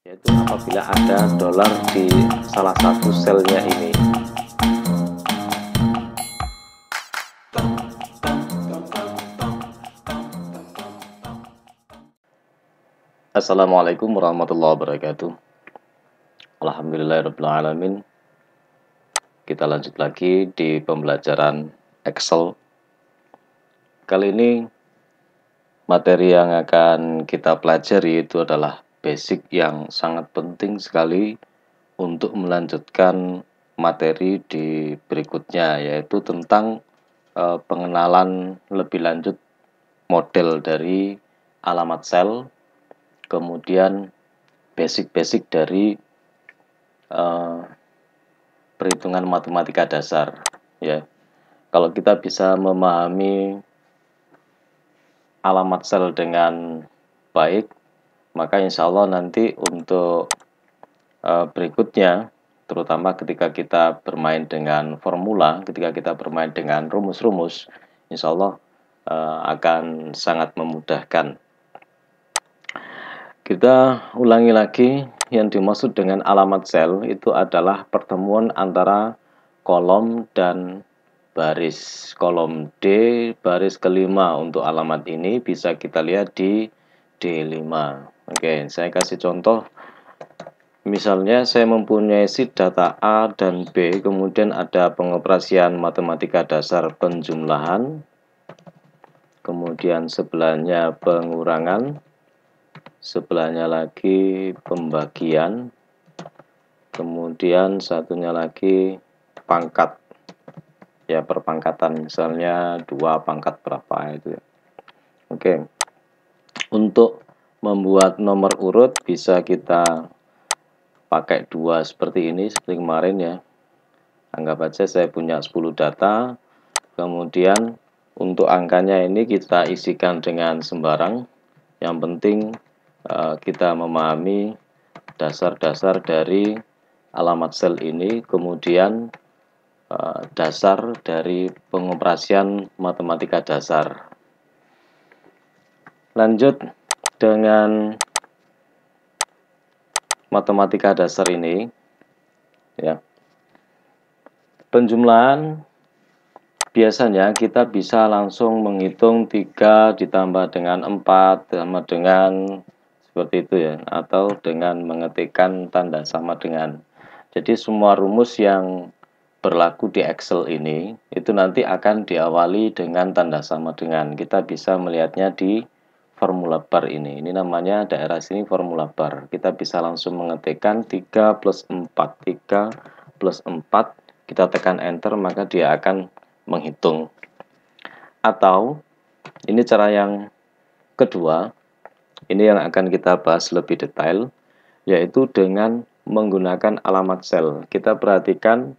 yaitu apabila ada dolar di salah satu selnya ini. Assalamualaikum warahmatullahi wabarakatuh. Alhamdulillahirabbil alamin. Kita lanjut lagi di pembelajaran Excel. Kali ini materi yang akan kita pelajari itu adalah basic yang sangat penting sekali untuk melanjutkan materi di berikutnya, yaitu tentang pengenalan lebih lanjut model dari alamat sel, kemudian basic-basic dari perhitungan matematika dasar. Ya, kalau kita bisa memahami alamat sel dengan baik, maka insya Allah nanti untuk berikutnya, terutama ketika kita bermain dengan formula, ketika kita bermain dengan rumus-rumus, insya Allah akan sangat memudahkan. Kita ulangi lagi, yang dimaksud dengan alamat sel itu adalah pertemuan antara kolom dan baris. Kolom D, baris kelima untuk alamat ini bisa kita lihat di D5. Oke, saya kasih contoh. Misalnya saya mempunyai sheet data A dan B, kemudian ada pengoperasian matematika dasar penjumlahan, kemudian sebelahnya pengurangan, sebelahnya lagi pembagian, kemudian satunya lagi pangkat, ya perpangkatan, misalnya 2 pangkat berapa itu ya. Oke, untuk membuat nomor urut bisa kita pakai 2 seperti ini, seperti kemarin ya. Anggap aja saya punya 10 data, kemudian untuk angkanya ini kita isikan dengan sembarang. Yang penting kita memahami dasar-dasar dari alamat sel ini, kemudian dasar dari pengoperasian matematika dasar. Lanjut dengan matematika dasar ini, ya. Penjumlahan biasanya kita bisa langsung menghitung 3 ditambah dengan 4 sama dengan seperti itu ya, atau dengan mengetikkan tanda sama dengan. Jadi semua rumus yang berlaku di Excel ini itu nanti akan diawali dengan tanda sama dengan. Kita bisa melihatnya di formula bar ini. Ini namanya daerah sini formula bar. Kita bisa langsung mengetikkan 3 plus 4. 3 plus 4, kita tekan enter, maka dia akan menghitung. Atau ini cara yang kedua, ini yang akan kita bahas lebih detail, yaitu dengan menggunakan alamat sel. Kita perhatikan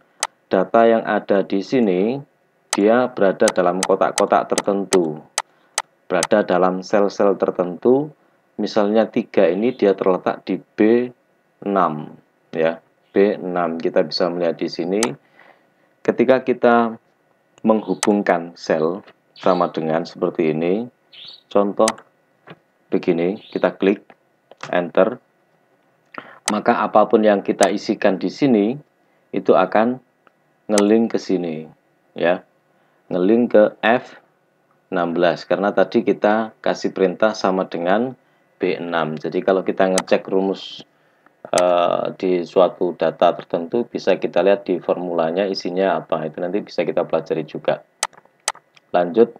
data yang ada di sini, dia berada dalam kotak-kotak tertentu, berada dalam sel-sel tertentu. Misalnya 3 ini dia terletak di B6 ya, B6. Kita bisa melihat di sini ketika kita menghubungkan sel sama dengan seperti ini. Contoh begini, kita klik enter, maka apapun yang kita isikan di sini itu akan ngelink ke sini ya, ngelink ke F16 karena tadi kita kasih perintah sama dengan B6. Jadi kalau kita ngecek rumus di suatu data tertentu, bisa kita lihat di formulanya isinya apa, itu nanti bisa kita pelajari juga. Lanjut,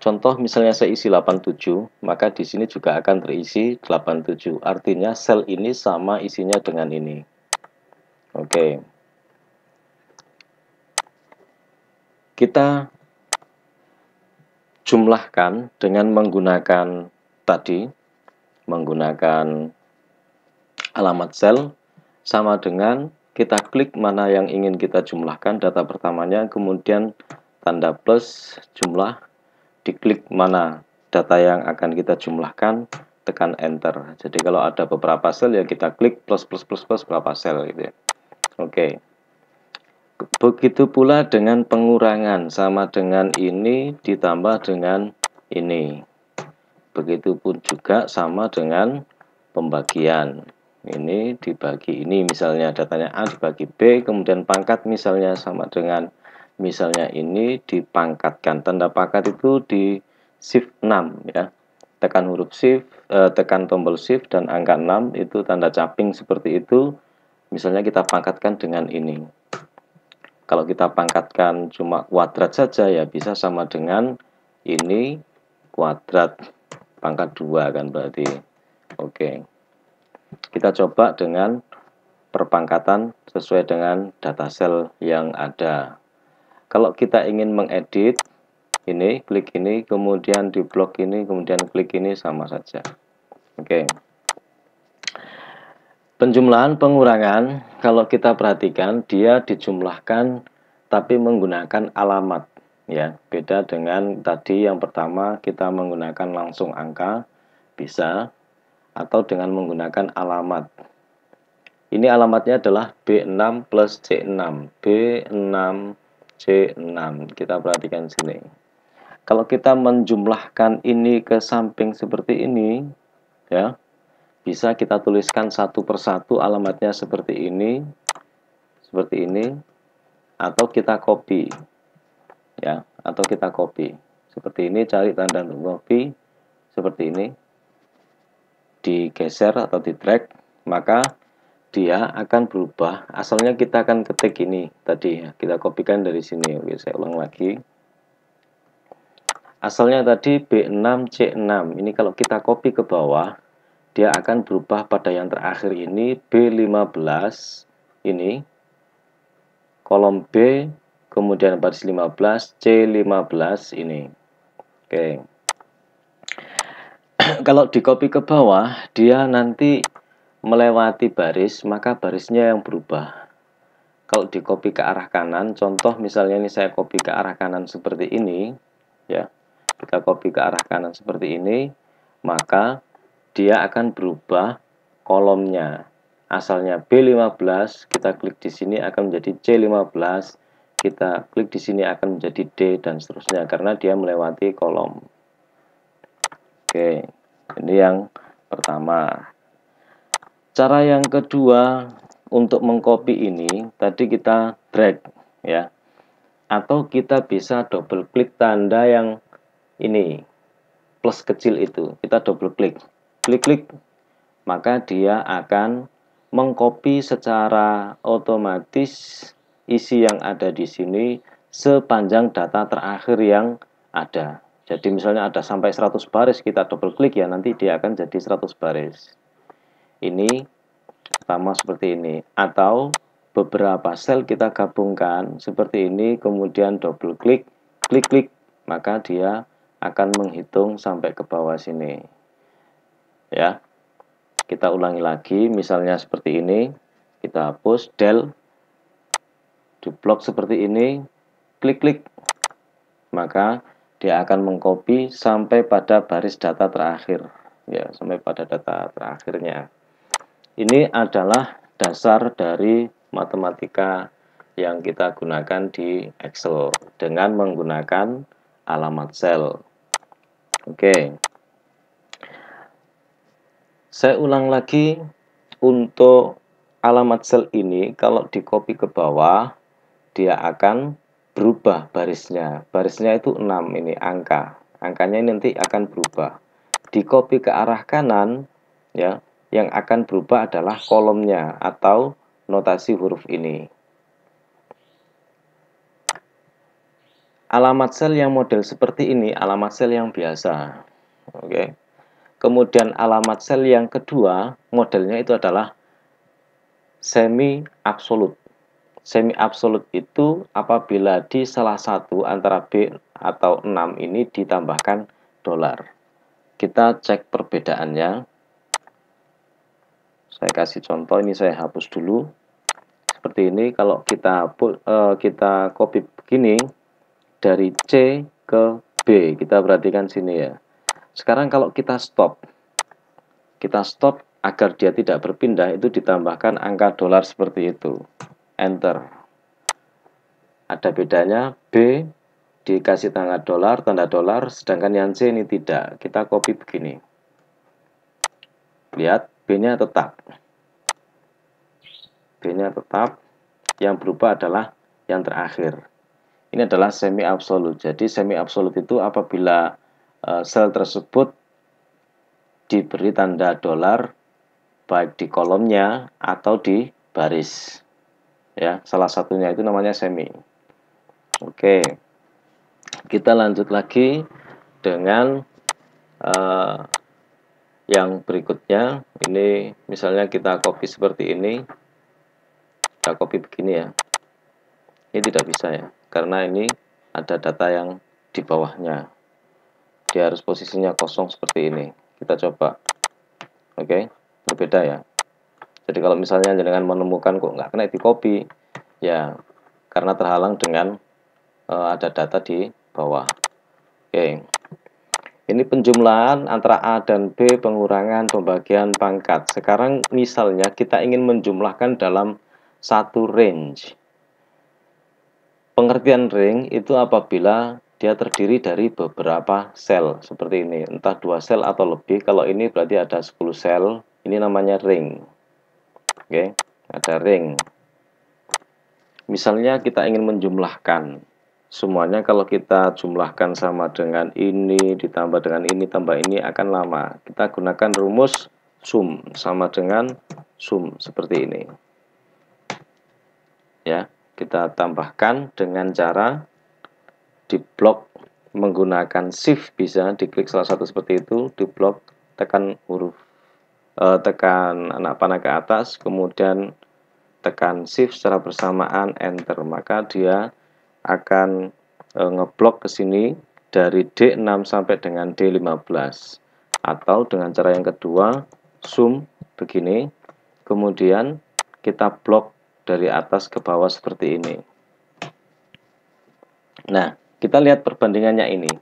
contoh misalnya saya isi 87, maka di sini juga akan terisi 87. Artinya sel ini sama isinya dengan ini. Oke. Kita jumlahkan dengan menggunakan tadi, menggunakan alamat sel, sama dengan kita klik mana yang ingin kita jumlahkan, data pertamanya, kemudian tanda plus jumlah, diklik mana data yang akan kita jumlahkan, tekan enter. Jadi kalau ada beberapa sel ya kita klik plus berapa sel gitu ya. Oke. Begitu pula dengan pengurangan, sama dengan ini ditambah dengan ini. Begitupun juga sama dengan pembagian. Ini dibagi ini, misalnya datanya A dibagi B, kemudian pangkat misalnya sama dengan misalnya ini dipangkatkan. Tanda pangkat itu di shift 6 ya. Tekan huruf shift, tekan tombol shift dan angka 6 itu tanda caping seperti itu. Misalnya kita pangkatkan dengan ini. Kalau kita pangkatkan cuma kuadrat saja ya bisa sama dengan ini kuadrat pangkat 2 kan berarti. Oke. Kita coba dengan perpangkatan sesuai dengan data cell yang ada. Kalau kita ingin mengedit ini, klik ini, kemudian di blok ini, kemudian klik ini, sama saja. Oke. Penjumlahan pengurangan, kalau kita perhatikan dia dijumlahkan tapi menggunakan alamat ya. Beda dengan tadi yang pertama kita menggunakan langsung angka bisa, atau dengan menggunakan alamat. Ini alamatnya adalah B6 plus C6. B6 C6. Kita perhatikan sini. Kalau kita menjumlahkan ini ke samping seperti ini, ya, bisa kita tuliskan satu persatu alamatnya seperti ini, atau kita copy, ya, atau kita copy seperti ini. Cari tanda untuk copy seperti ini, digeser atau di drag, maka dia akan berubah. Asalnya kita akan ketik ini tadi ya, kita kopikan dari sini. Oke, saya ulang lagi. Asalnya tadi B6C6. Ini kalau kita copy ke bawah, dia akan berubah pada yang terakhir ini B15 ini. Kolom B, kemudian baris 15, C15 ini. Oke. Kalau di copy ke bawah, dia nanti melewati baris, maka barisnya yang berubah. Kalau di copy ke arah kanan, contoh misalnya ini saya copy ke arah kanan seperti ini, ya. Kita copy ke arah kanan seperti ini, maka dia akan berubah kolomnya. Asalnya B15, kita klik di sini akan menjadi C15, kita klik di sini akan menjadi D dan seterusnya karena dia melewati kolom. Oke, ini yang pertama. Cara yang kedua untuk mengcopy ini tadi kita drag ya. Atau kita bisa double klik tanda yang ini plus kecil itu. Kita double klik. Klik-klik maka dia akan mengcopy secara otomatis isi yang ada di sini sepanjang data terakhir yang ada. Jadi misalnya ada sampai 100 baris, kita double klik ya, nanti dia akan jadi 100 baris. Ini sama seperti ini. Atau beberapa sel kita gabungkan seperti ini, kemudian double klik, klik-klik, maka dia akan menghitung sampai ke bawah sini. Ya. Kita ulangi lagi, misalnya seperti ini. Kita hapus, del, di blok seperti ini, klik-klik, maka dia akan mengcopy sampai pada baris data terakhir, ya, sampai pada data terakhirnya. Ini adalah dasar dari matematika yang kita gunakan di Excel dengan menggunakan alamat sel. Oke. Saya ulang lagi, untuk alamat sel ini kalau di copy ke bawah, dia akan berubah barisnya. Barisnya itu 6 ini angka. Angkanya ini nanti akan berubah. Di copy ke arah kanan ya, yang akan berubah adalah kolomnya atau notasi huruf ini. Alamat sel yang model seperti ini alamat sel yang biasa. Oke. Kemudian alamat sel yang kedua modelnya itu adalah semi absolut. Semi absolut itu apabila di salah satu antara B atau 6 ini ditambahkan dolar. Kita cek perbedaannya. Saya kasih contoh, ini saya hapus dulu. Seperti ini, kalau kita copy begini dari C ke B, kita perhatikan sini ya. Sekarang kalau kita stop agar dia tidak berpindah, itu ditambahkan angka dolar seperti itu. Enter. Ada bedanya, B dikasih tanda dolar, sedangkan yang C ini tidak. Kita copy begini. Lihat, B-nya tetap. B-nya tetap, yang berubah adalah yang terakhir. Ini adalah semi absolut. Jadi semi absolut itu apabila sel tersebut diberi tanda dolar baik di kolomnya atau di baris. Ya, salah satunya itu namanya semi. Oke. Kita lanjut lagi dengan yang berikutnya. Ini misalnya kita copy seperti ini. Kita copy begini ya. Ini tidak bisa ya, karena ini ada data yang di bawahnya. Dia harus posisinya kosong seperti ini. Kita coba. Oke, berbeda ya. Jadi kalau misalnya dengan menemukan kok nggak kena di copy, ya karena terhalang dengan ada data di bawah. Oke. Ini penjumlahan antara A dan B, pengurangan, pembagian pangkat. Sekarang misalnya kita ingin menjumlahkan dalam satu range. Pengertian ring itu apabila dia terdiri dari beberapa sel seperti ini, entah 2 sel atau lebih. Kalau ini berarti ada 10 sel, ini namanya ring. Oke, ada ring. Misalnya kita ingin menjumlahkan semuanya, kalau kita jumlahkan sama dengan ini ditambah dengan ini tambah ini akan lama. Kita gunakan rumus sum sama dengan sum seperti ini. Ya, kita tambahkan dengan cara di blok menggunakan shift, bisa diklik salah satu seperti itu, di blok tekan huruf tekan anak panah ke atas, kemudian tekan shift secara bersamaan, enter, maka dia akan ngeblok ke sini dari D6 sampai dengan D15. Atau dengan cara yang kedua, zoom begini, kemudian kita blok dari atas ke bawah seperti ini. Nah, kita lihat perbandingannya ini.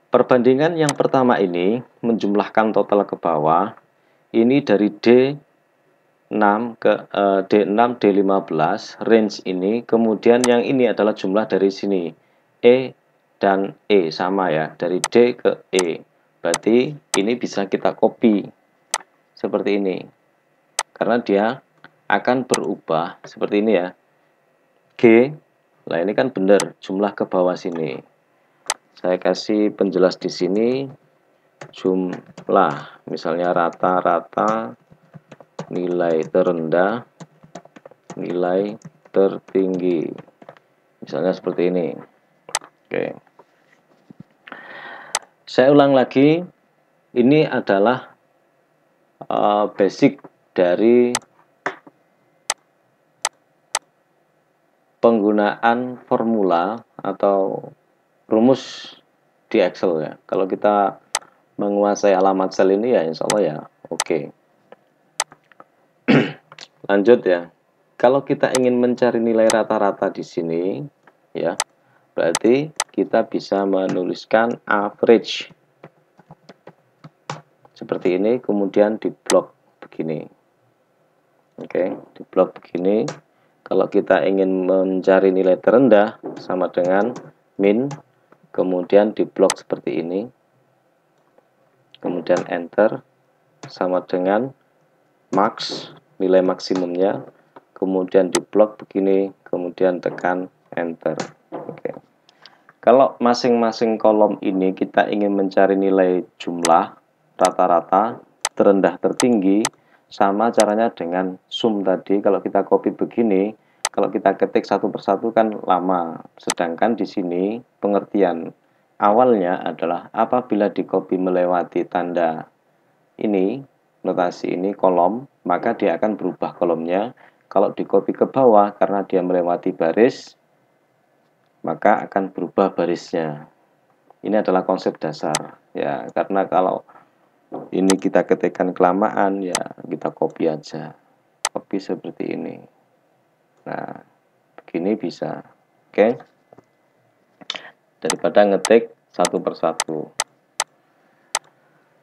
Perbandingan yang pertama ini menjumlahkan total ke bawah, ini dari D6 ke D6 D15 range ini, kemudian yang ini adalah jumlah dari sini E dan E sama ya, dari D ke E, berarti ini bisa kita copy seperti ini karena dia akan berubah seperti ini ya. G, nah ini kan benar jumlah ke bawah sini, saya kasih penjelas di sini jumlah, misalnya rata-rata, nilai terendah, nilai tertinggi, misalnya seperti ini. Oke, saya ulang lagi, ini adalah basic dari penggunaan formula atau rumus di Excel ya. Kalau kita menguasai alamat sel ini ya insya Allah ya oke. Lanjut ya. Kalau kita ingin mencari nilai rata-rata di sini ya, berarti kita bisa menuliskan average seperti ini, kemudian di blok begini. Oke, di blok begini. Kalau kita ingin mencari nilai terendah sama dengan min, kemudian di blok seperti ini, kemudian enter, sama dengan max, nilai maksimumnya, kemudian di blok begini, kemudian tekan enter. Oke. Kalau masing-masing kolom ini kita ingin mencari nilai jumlah rata-rata terendah tertinggi, sama caranya dengan sum tadi. Kalau kita copy begini, kalau kita ketik satu persatu kan lama, sedangkan di sini pengertian awalnya adalah apabila di copy melewati tanda ini, notasi ini kolom, maka dia akan berubah kolomnya. Kalau di copy ke bawah karena dia melewati baris, maka akan berubah barisnya. Ini adalah konsep dasar ya, karena kalau ini kita ketikkan kelamaan ya kita copy aja, copy seperti ini. Nah begini bisa, oke, daripada ngetik satu persatu.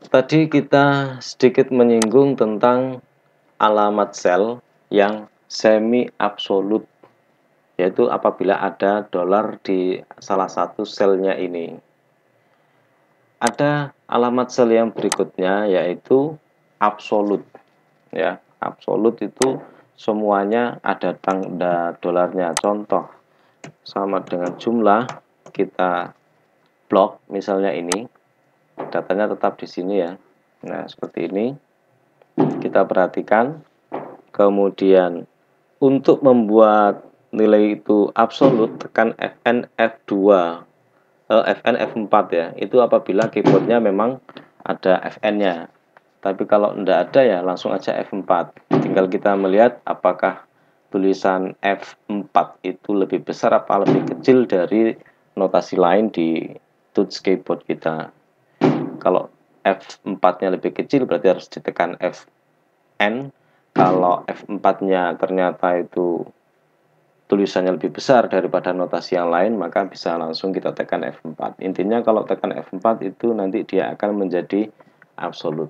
Tadi kita sedikit menyinggung tentang alamat sel yang semi absolut, yaitu apabila ada dolar di salah satu selnya ini. Ada alamat sel yang berikutnya, yaitu absolut ya. Absolut itu semuanya ada tanda dolarnya. Contoh sama dengan jumlah, kita blok misalnya ini, datanya tetap di sini ya. Nah, seperti ini. Kita perhatikan. Kemudian untuk membuat nilai itu absolut, tekan Fn F2, Fn F4 ya. Itu apabila keyboardnya memang ada Fn-nya. Tapi kalau tidak ada ya langsung aja F4. Tinggal kita melihat apakah tulisan F4 itu lebih besar apa lebih kecil dari notasi lain di touch keyboard kita. Kalau F4-nya lebih kecil berarti harus ditekan Fn. Kalau F4-nya ternyata itu tulisannya lebih besar daripada notasi yang lain, maka bisa langsung kita tekan F4. Intinya kalau tekan F4 itu nanti dia akan menjadi absolut.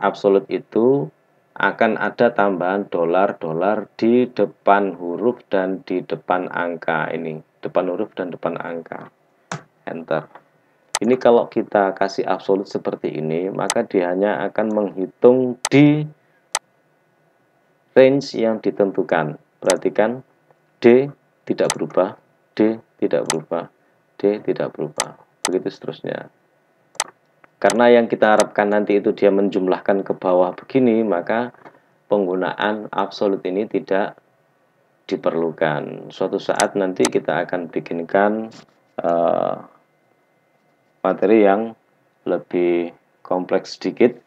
Absolut itu akan ada tambahan dolar-dolar di depan huruf dan di depan angka ini. Depan huruf dan depan angka. Enter. Ini kalau kita kasih absolut seperti ini, maka dia hanya akan menghitung di range yang ditentukan. Perhatikan, D tidak berubah, D tidak berubah, D tidak berubah. Begitu seterusnya. Karena yang kita harapkan nanti itu dia menjumlahkan ke bawah begini, maka penggunaan absolut ini tidak diperlukan. Suatu saat nanti kita akan bikinkan materi yang lebih kompleks sedikit.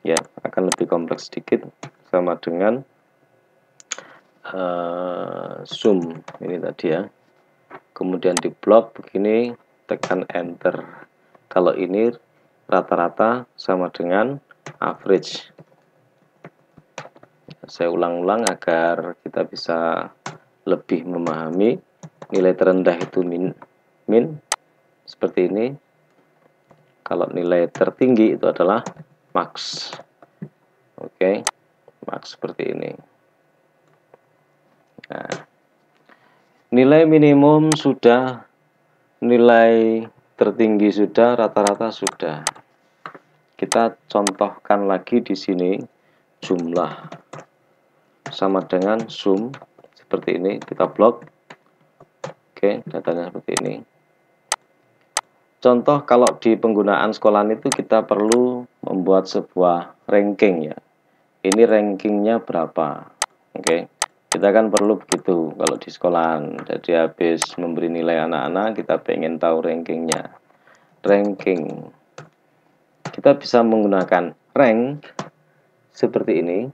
Ya, akan lebih kompleks sedikit sama dengan zoom ini tadi ya. Kemudian di blok begini, tekan enter. Kalau ini rata-rata sama dengan average. Saya ulang-ulang agar kita bisa lebih memahami. Nilai terendah itu min seperti ini. Kalau nilai tertinggi itu adalah max. Oke, max seperti ini. Nah, nilai minimum sudah, nilai tertinggi sudah, rata-rata sudah. Kita contohkan lagi di sini jumlah sama dengan zoom seperti ini, kita blok. Oke, datanya seperti ini. Contoh kalau di penggunaan sekolahan itu kita perlu membuat sebuah ranking ya. Ini rankingnya berapa? Oke, kita kan perlu begitu kalau di sekolahan. Jadi habis memberi nilai anak-anak, kita pengen tahu rankingnya. Ranking, kita bisa menggunakan rank seperti ini.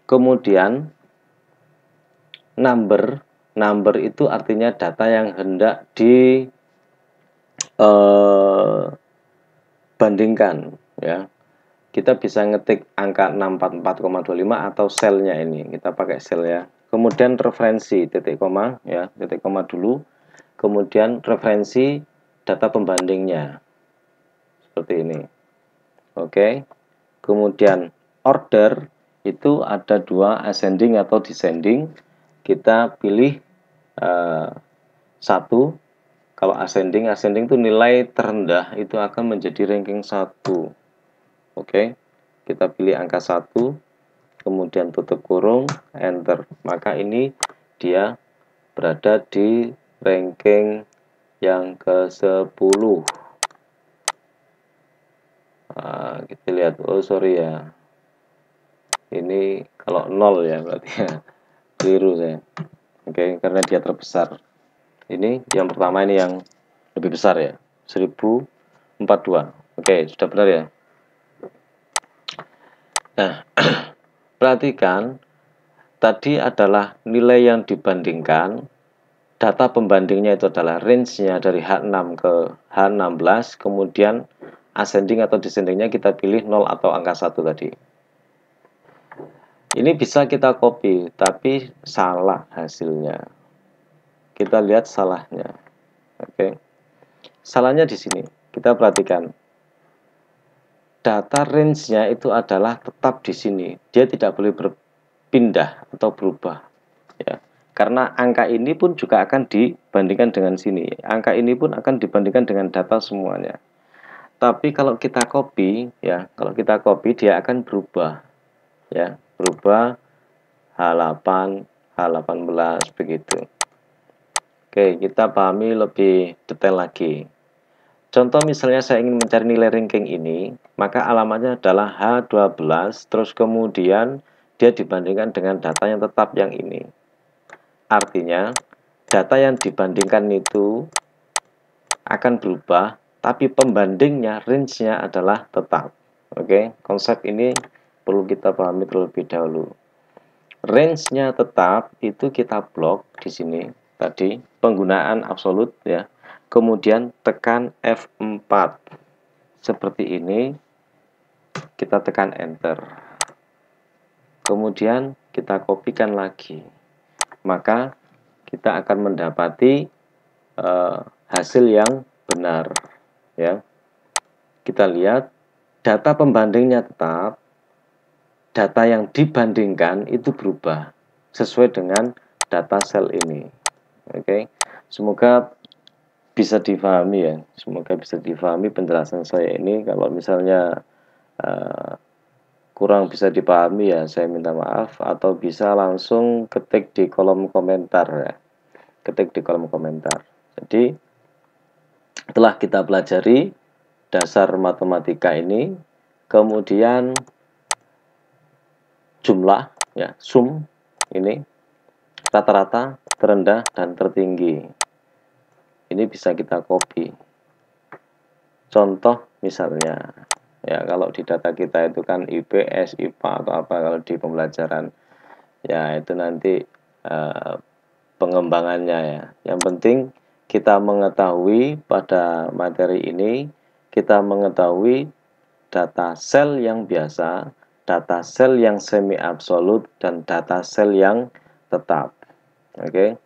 Kemudian number itu artinya data yang hendak dibandingkan ya. Kita bisa ngetik angka 644,25 atau selnya ini. Kita pakai sel ya. Kemudian referensi titik koma ya, titik koma dulu. Kemudian referensi data pembandingnya. Seperti ini. Oke. Kemudian order itu ada dua, ascending atau descending. Kita pilih satu. Kalau ascending itu nilai terendah itu akan menjadi ranking 1. Oke, kita pilih angka 1, kemudian tutup kurung, enter. Maka ini dia berada di ranking yang ke-10. Nah, kita lihat, oh sorry ya, ini kalau 0 ya berarti ya, keliru saya. Oke, karena dia terbesar. Ini yang pertama, ini yang lebih besar ya, 1042. Oke, sudah benar ya. Nah, perhatikan tadi adalah nilai yang dibandingkan. Data pembandingnya itu adalah range-nya dari H6 ke H16. Kemudian ascending atau descending-nya kita pilih 0 atau angka 1 tadi. Ini bisa kita copy, tapi salah hasilnya. Kita lihat salahnya. Oke. Salahnya di sini. Kita perhatikan. Data range-nya itu adalah tetap di sini. Dia tidak boleh berpindah atau berubah. Ya. Karena angka ini pun juga akan dibandingkan dengan sini. Angka ini pun akan dibandingkan dengan data semuanya. Tapi kalau kita copy ya, kalau kita copy dia akan berubah ya, berubah H8, H18 begitu. Oke, kita pahami lebih detail lagi. Contoh misalnya saya ingin mencari nilai ranking ini, maka alamatnya adalah H12, terus kemudian dia dibandingkan dengan data yang tetap yang ini. Artinya, data yang dibandingkan itu akan berubah, tapi pembandingnya, range-nya adalah tetap. Oke, konsep ini perlu kita pahami terlebih dahulu. Range-nya tetap itu kita blok di sini tadi, penggunaan absolut ya. Kemudian tekan F4. Seperti ini, kita tekan enter. Kemudian kita kopikan lagi. Maka kita akan mendapati hasil yang benar ya. Kita lihat data pembandingnya tetap, data yang dibandingkan itu berubah sesuai dengan data sel ini. Oke, semoga bisa difahami ya, semoga bisa difahami penjelasan saya ini. Kalau misalnya kurang bisa dipahami ya saya minta maaf, atau bisa langsung ketik di kolom komentar ya, ketik di kolom komentar. Jadi setelah kita pelajari dasar matematika ini, kemudian jumlah ya, sum ini rata-rata, terendah dan tertinggi. Ini bisa kita copy. Contoh misalnya ya, kalau di data kita itu kan IPS, IPA atau apa, kalau di pembelajaran ya itu nanti pengembangannya ya. Yang penting kita mengetahui pada materi ini, kita mengetahui data sel yang biasa, data sel yang semi absolut, dan data sel yang tetap. Oke,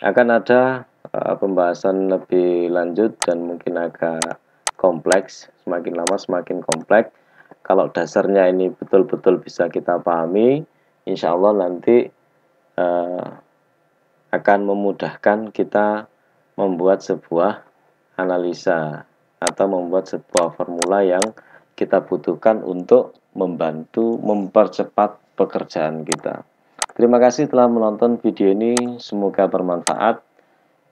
akan ada pembahasan lebih lanjut dan mungkin agak kompleks, semakin lama semakin kompleks. Kalau dasarnya ini betul-betul bisa kita pahami, insya Allah nanti akan memudahkan kita membuat sebuah analisa atau membuat sebuah formula yang kita butuhkan untuk membantu mempercepat pekerjaan kita. Terima kasih telah menonton video ini, semoga bermanfaat.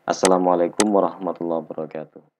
Assalamualaikum warahmatullahi wabarakatuh.